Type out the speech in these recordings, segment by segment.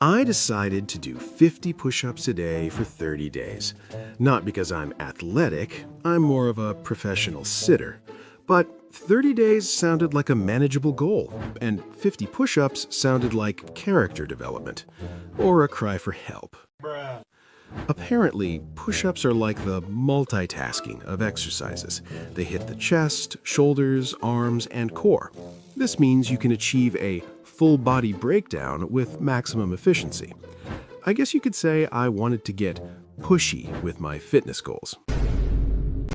I decided to do 50 push-ups a day for 30 days. Not because I'm athletic, I'm more of a professional sitter. But 30 days sounded like a manageable goal, and 50 push-ups sounded like character development, or a cry for help. Apparently, push-ups are like the multitasking of exercises. They hit the chest, shoulders, arms, and core. This means you can achieve a full-body breakdown with maximum efficiency. I guess you could say I wanted to get pushy with my fitness goals.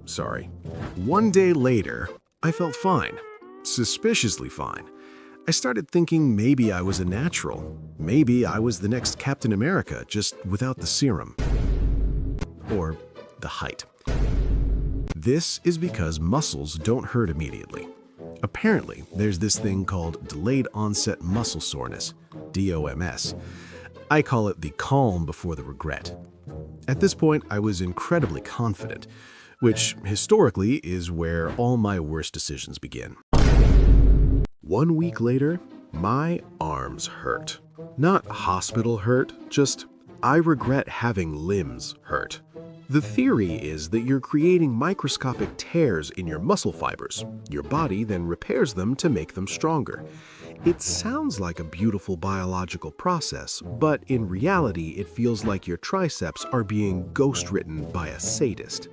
Sorry. One day later, I felt fine. Suspiciously fine. I started thinking maybe I was a natural. Maybe I was the next Captain America, just without the serum. Or the height. This is because muscles don't hurt immediately. Apparently, there's this thing called delayed onset muscle soreness, DOMS. I call it the calm before the regret. At this point, I was incredibly confident, which historically is where all my worst decisions begin. 1 week later, my arms hurt. Not hospital hurt, just I regret having limbs hurt. The theory is that you're creating microscopic tears in your muscle fibers. Your body then repairs them to make them stronger. It sounds like a beautiful biological process, but in reality, it feels like your triceps are being ghost-written by a sadist.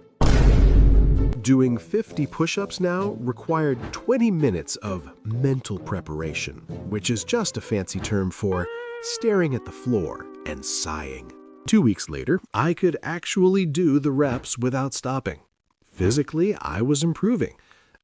Doing 50 push-ups now required 20 minutes of mental preparation, which is just a fancy term for staring at the floor and sighing. 2 weeks later, I could actually do the reps without stopping. Physically, I was improving.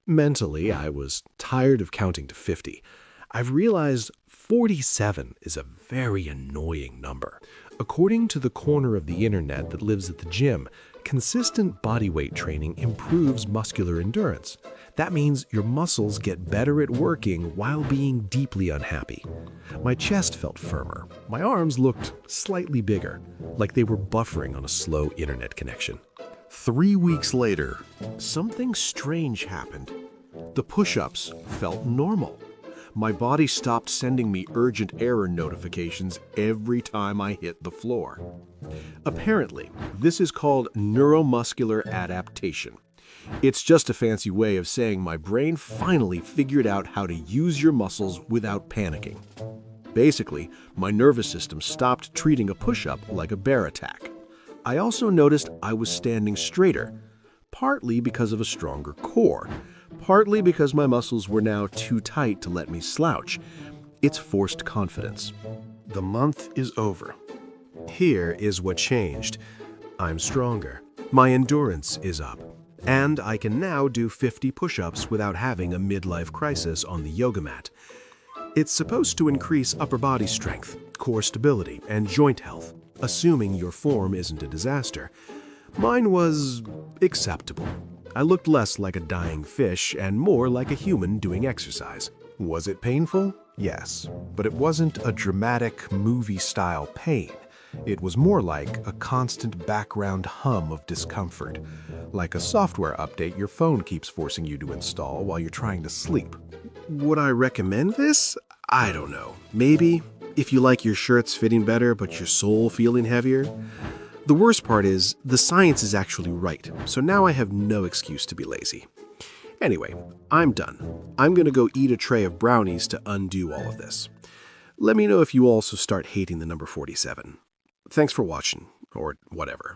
Mentally, I was tired of counting to 50. I've realized 47 is a very annoying number. According to the corner of the internet that lives at the gym, consistent body weight training improves muscular endurance. That means your muscles get better at working while being deeply unhappy. My chest felt firmer. My arms looked slightly bigger, like they were buffering on a slow internet connection. 3 weeks later, something strange happened. The push-ups felt normal. My body stopped sending me urgent error notifications every time I hit the floor. Apparently, this is called neuromuscular adaptation. It's just a fancy way of saying my brain finally figured out how to use your muscles without panicking. Basically, my nervous system stopped treating a push-up like a bear attack. I also noticed I was standing straighter, partly because of a stronger core, partly because my muscles were now too tight to let me slouch. It's forced confidence. The month is over. Here is what changed. I'm stronger. My endurance is up. And I can now do 50 push-ups without having a midlife crisis on the yoga mat. It's supposed to increase upper body strength, core stability, and joint health, assuming your form isn't a disaster. Mine was acceptable. I looked less like a dying fish and more like a human doing exercise. Was it painful? Yes, but it wasn't a dramatic movie-style pain. It was more like a constant background hum of discomfort, like a software update your phone keeps forcing you to install while you're trying to sleep. Would I recommend this? I don't know. Maybe, if you like your shirts fitting better but your soul feeling heavier. The worst part is, the science is actually right, so now I have no excuse to be lazy. Anyway, I'm done. I'm gonna go eat a tray of brownies to undo all of this. Let me know if you also start hating the number 47. Thanks for watching, or whatever.